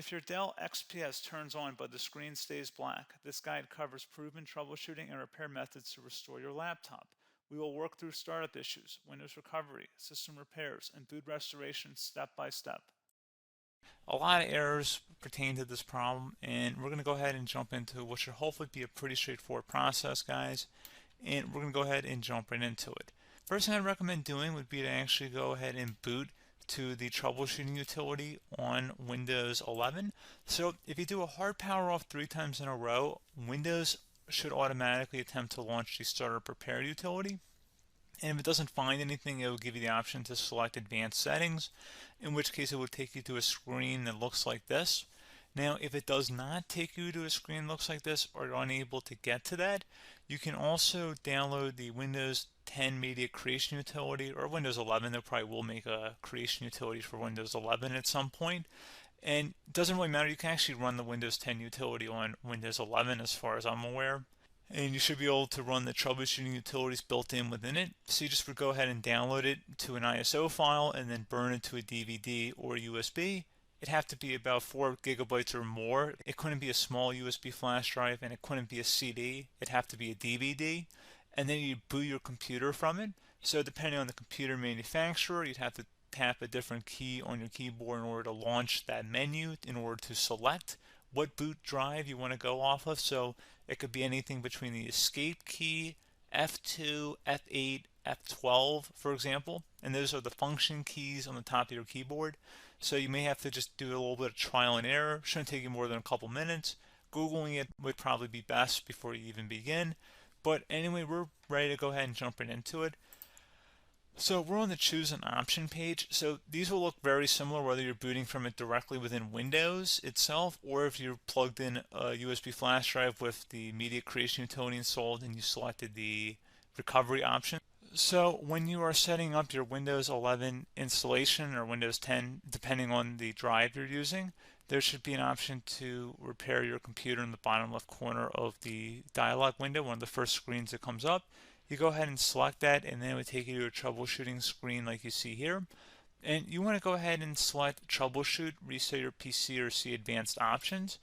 If your Dell XPS turns on but the screen stays black, this guide covers proven troubleshooting and repair methods to restore your laptop. We will work through startup issues, Windows recovery, system repairs, and boot restoration step by step. A lot of errors pertain to this problem, and we're going to go ahead and jump into what should hopefully be a pretty straightforward process, guys. And we're going to go ahead and jump right into it. First thing I'd recommend doing would be to actually go ahead and boot to the troubleshooting utility on Windows 11. So if you do a hard power off 3 times in a row, Windows should automatically attempt to launch the startup repair utility. And if it doesn't find anything, it will give you the option to select advanced settings, in which case it will take you to a screen that looks like this. Now, if it does not take you to a screen that looks like this, or you're unable to get to that, you can also download the Windows 10 Media Creation Utility, or Windows 11. They probably will make a creation utility for Windows 11 at some point. And it doesn't really matter, you can actually run the Windows 10 utility on Windows 11 as far as I'm aware. And you should be able to run the troubleshooting utilities built in within it. So you just would go ahead and download it to an ISO file and then burn it to a DVD or USB. It'd have to be about 4 gigabytes or more. It couldn't be a small USB flash drive, and it couldn't be a CD. It'd have to be a DVD. And then you boot your computer from it. So depending on the computer manufacturer, you'd have to tap a different key on your keyboard in order to launch that menu, in order to select what boot drive you want to go off of. So it could be anything between the escape key, F2, F8, F12, for example, and those are the function keys on the top of your keyboard. So you may have to just do a little bit of trial and error. Shouldn't take you more than a couple minutes. Googling it would probably be best before you even begin. But anyway, we're ready to go ahead and jump right into it. So we're on the choose an option page. So these will look very similar whether you're booting from it directly within Windows itself, or if you're plugged in a USB flash drive with the media creation utility installed and you selected the recovery option. So when you are setting up your Windows 11 installation or Windows 10, depending on the drive you're using, there should be an option to repair your computer in the bottom left corner of the dialog window, one of the first screens that comes up. You go ahead and select that, and then it would take you to a troubleshooting screen like you see here. And you want to go ahead and select troubleshoot, reset your PC, or see advanced options.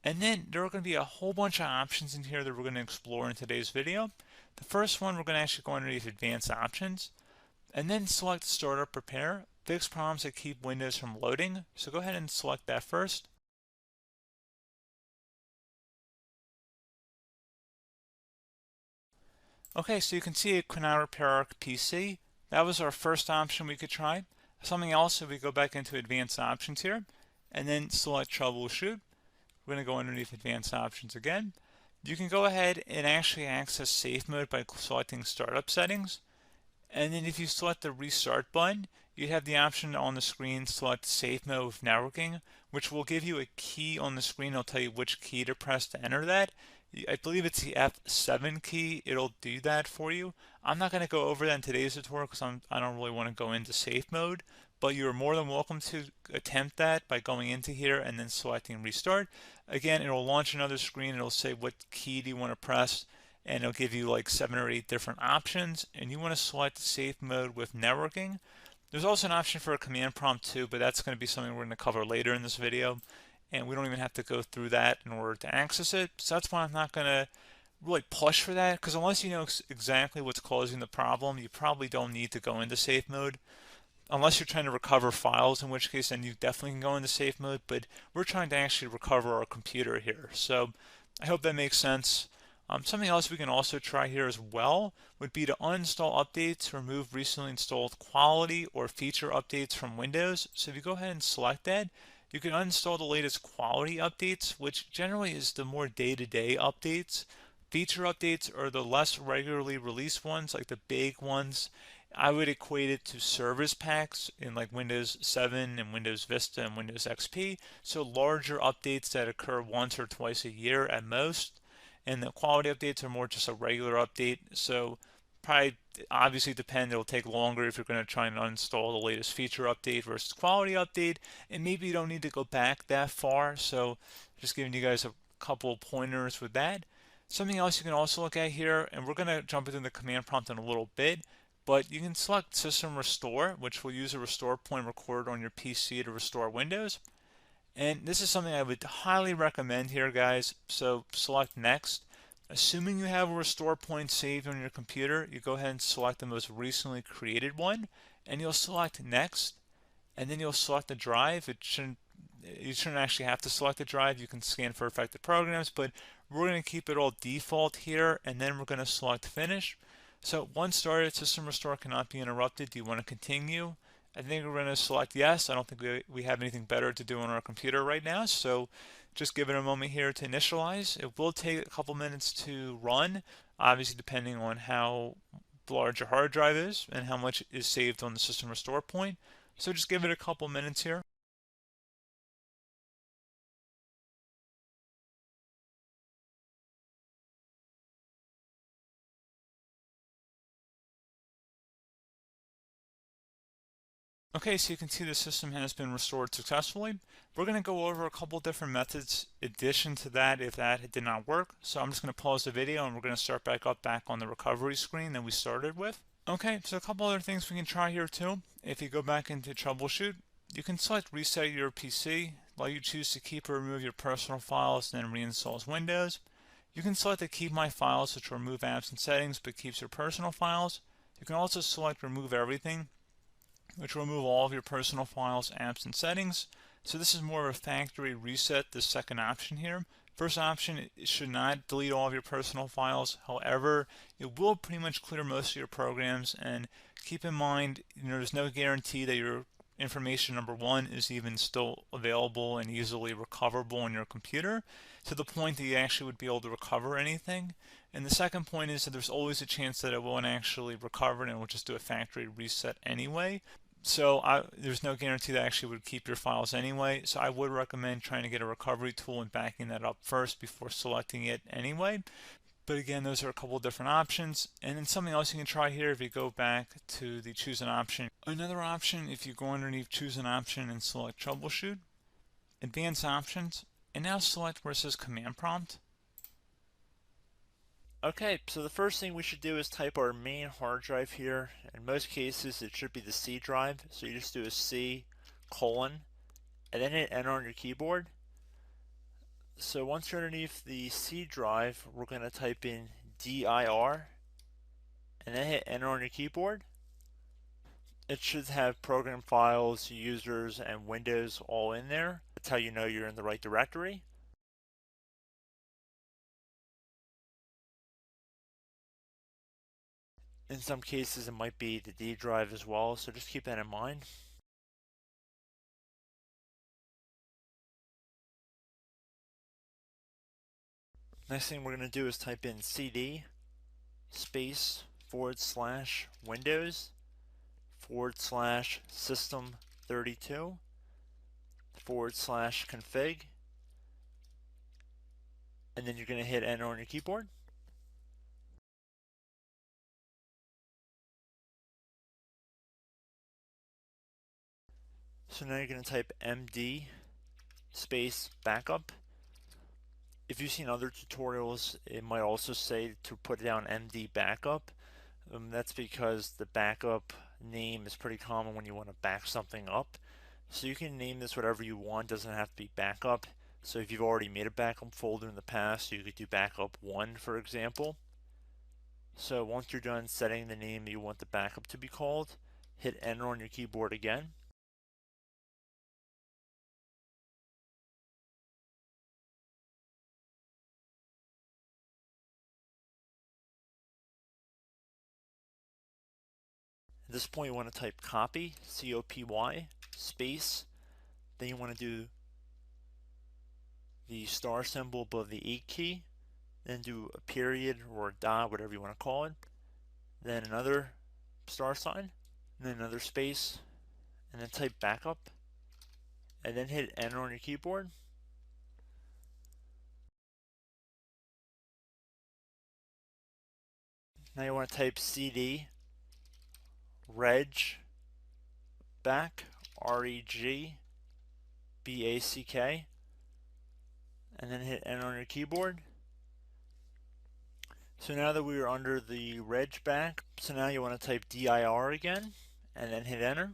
And then there are going to be a whole bunch of options in here that we're going to explore in today's video. The first one, we're going to actually go underneath advanced options and then select startup repair, fix problems that keep Windows from loading. So go ahead and select that first. Okay, so you can see it could not repair our PC. That was our first option we could try. Something else, if we go back into advanced options here and then select troubleshoot, we're going to go underneath advanced options again. You can go ahead and actually access safe mode by selecting startup settings. And then if you select the restart button, you have the option on the screen select safe mode with networking, which will give you a key on the screen. It'll tell you which key to press to enter that. I believe it's the F7 key. It'll do that for you. I'm not going to go over that in today's tutorial because I don't really want to go into safe mode, but you're more than welcome to attempt that by going into here and then selecting restart. Again, it'll launch another screen. It'll say what key do you want to press, and it'll give you like 7 or 8 different options, and you want to select safe mode with networking. There's also an option for a command prompt too, but that's going to be something we're going to cover later in this video, and we don't even have to go through that in order to access it. So that's why I'm not going to really push for that, because unless you know exactly what's causing the problem, you probably don't need to go into safe mode. Unless you're trying to recover files, in which case then you definitely can go into safe mode, but we're trying to actually recover our computer here. So I hope that makes sense. Something else we can also try here as well would be to uninstall updates, remove recently installed quality or feature updates from Windows. So if you go ahead and select that, you can uninstall the latest quality updates, which generally is the more day-to-day updates. Feature updates are the less regularly released ones, like the big ones. I would equate it to service packs in like Windows 7 and Windows Vista and Windows XP. So larger updates that occur once or twice a year at most. And the quality updates are more just a regular update. So probably obviously depend, it'll take longer if you're going to try and uninstall the latest feature update versus quality update. And maybe you don't need to go back that far. So just giving you guys a couple pointers with that. Something else you can also look at here, and we're going to jump into the command prompt in a little bit, but you can select System Restore, which will use a restore point recorded on your PC to restore Windows. And this is something I would highly recommend here, guys. So select next. Assuming you have a restore point saved on your computer, you go ahead and select the most recently created one, and you'll select next, and then you'll select the drive. You shouldn't actually have to select the drive. You can scan for affected programs, but we're going to keep it all default here, and then we're going to select finish. So once started, system restore cannot be interrupted. Do you want to continue? I think we're going to select yes. I don't think we have anything better to do on our computer right now, so just give it a moment here to initialize. It will take a couple minutes to run, obviously depending on how large your hard drive is and how much is saved on the system restore point. So just give it a couple minutes here. Okay, so you can see the system has been restored successfully. We're going to go over a couple different methods in addition to that if that did not work. So I'm just going to pause the video and we're going to start back on the recovery screen that we started with. Okay, so a couple other things we can try here too. If you go back into troubleshoot, you can select reset your PC, while you choose to keep or remove your personal files and then reinstalls Windows. You can select to keep my files, which will remove apps and settings but keeps your personal files. You can also select remove everything, which will remove all of your personal files, apps, and settings. So this is more of a factory reset, the second option here. First option, it should not delete all of your personal files. However, it will pretty much clear most of your programs. And keep in mind, there's no guarantee that your information, number one, is even still available and easily recoverable on your computer to the point that you actually would be able to recover anything. And the second point is that there's always a chance that it won't actually recover and it will just do a factory reset anyway. So there's no guarantee that actually would keep your files anyway. So I would recommend trying to get a recovery tool and backing that up first before selecting it anyway. But again, those are a couple of different options. And then something else you can try here if you go back to the choose an option. Another option, if you go underneath choose an option and select troubleshoot, advanced options, and now select where it says command prompt. Okay, so the first thing we should do is type our main hard drive here. In most cases, it should be the C drive. So you just do a C colon and then hit enter on your keyboard. So once you're underneath the C drive, we're going to type in dir and then hit enter on your keyboard. It should have program files, users, and Windows all in there. That's how you know you're in the right directory. In some cases, it might be the D drive as well, so just keep that in mind. Next thing we're going to do is type in cd space / Windows / system 32 / config, and then you're going to hit enter on your keyboard. So now you're going to type md space backup. If you've seen other tutorials, it might also say to put down md backup. That's because the backup name is pretty common when you want to back something up. So you can name this whatever you want, doesn't have to be backup. So if you've already made a backup folder in the past, you could do backup 1, for example. So once you're done setting the name you want the backup to be called, hit enter on your keyboard again. At this point you want to type copy, C-O-P-Y, space, then you want to do the star symbol above the 8 key, then do a period or a dot, whatever you want to call it, then another star sign, and then another space, and then type backup, and then hit enter on your keyboard. Now you want to type cd reg back, REGBACK, and then hit enter on your keyboard. So now that we are under the reg back, so now you want to type dir again, and then hit enter.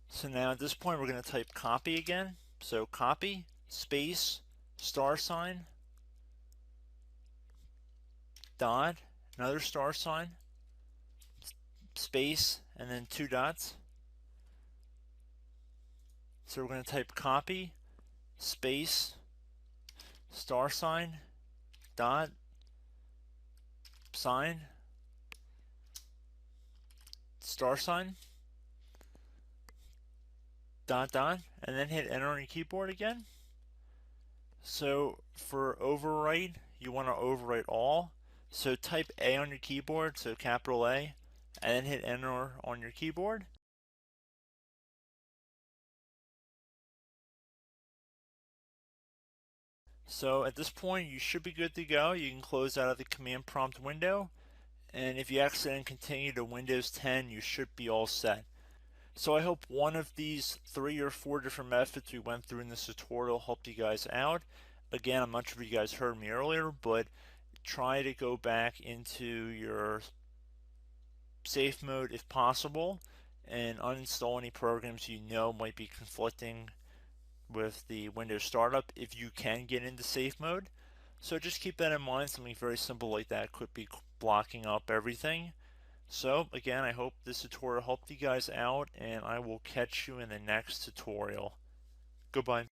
So now at this point we're going to type copy again. So copy, space, star sign, dot, another star sign, space, and then 2 dots. So we're going to type copy, space, star sign, dot, sign, star sign, dot, dot, and then hit enter on your keyboard again. So for overwrite, you want to overwrite all. So type A on your keyboard, so capital A, and then hit enter on your keyboard. So at this point, you should be good to go. You can close out of the command prompt window, and if you accidentally continue to Windows 10, you should be all set. So I hope one of these 3 or 4 different methods we went through in this tutorial helped you guys out. Again, I'm not sure if you guys heard me earlier, but try to go back into your safe mode if possible and uninstall any programs you know might be conflicting with the Windows startup if you can get into safe mode. So just keep that in mind. Something very simple like that could be blocking up everything. So again, I hope this tutorial helped you guys out, and I will catch you in the next tutorial. Goodbye.